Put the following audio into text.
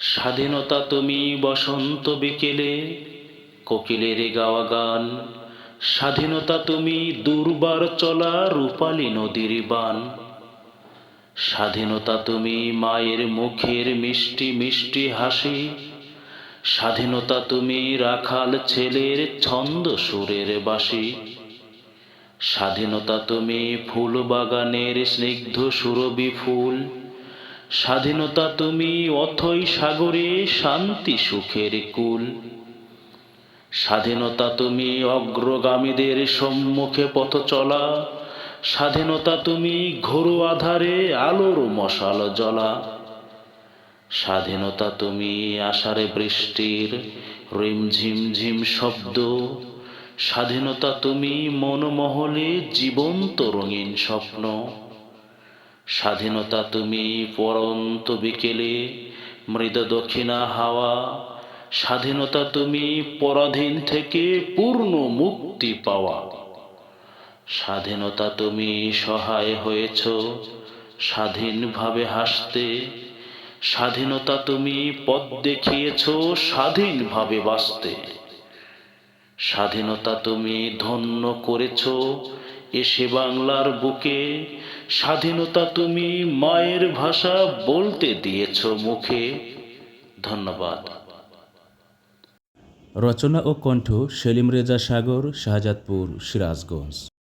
স্বাধীনতা তুমি বসন্ত বিকেলে কোকিলের গাওয়া গান। স্বাধীনতা তুমি দুর্বার চলা রূপালী নদীর বান। স্বাধীনতা তুমি মায়ের মুখের মিষ্টি মিষ্টি হাসি। স্বাধীনতা তুমি রাখাল ছেলের ছন্দ সুরের বাঁশি। স্বাধীনতা তুমি ফুল বাগানের স্নিগ্ধ সুরভি ফুল। স্বাধীনতা তুমি অথই সাগরে শান্তি সুখের কুল। স্বাধীনতা তুমি অগ্রগামীদের সম্মুখে পথ চলা। স্বাধীনতা তুমি ঘোর আধারে আলোর মশাল জ্বলা। স্বাধীনতা তুমি আষাঢ়ে বৃষ্টির রিমঝিম ঝিম শব্দ। স্বাধীনতা তুমি মনমহলে জীবন্ত রঙিন স্বপ্ন। স্বাধীনতা তুমি পরন্ত বিকেলে মৃদু দক্ষিণা হাওয়া। স্বাধীনতা তুমি পরাধীন থেকে পূর্ণ মুক্তি পাওয়া। স্বাধীনতা তুমি সহায় হয়েছ স্বাধীনভাবে হাসতে। স্বাধীনতা তুমি পথ দেখিয়েছ স্বাধীনভাবে বাঁচতে। স্বাধীনতা তুমি ধন্য করেছ এসে বাংলার বুকে। স্বাধীনতা তুমি মায়ের ভাষা বলতে দিয়েছ মুখে। ধন্যবাদ। রচনা ও কণ্ঠ সেলিম রেজা সাগর, শাহজাদপুর, সিরাজগঞ্জ।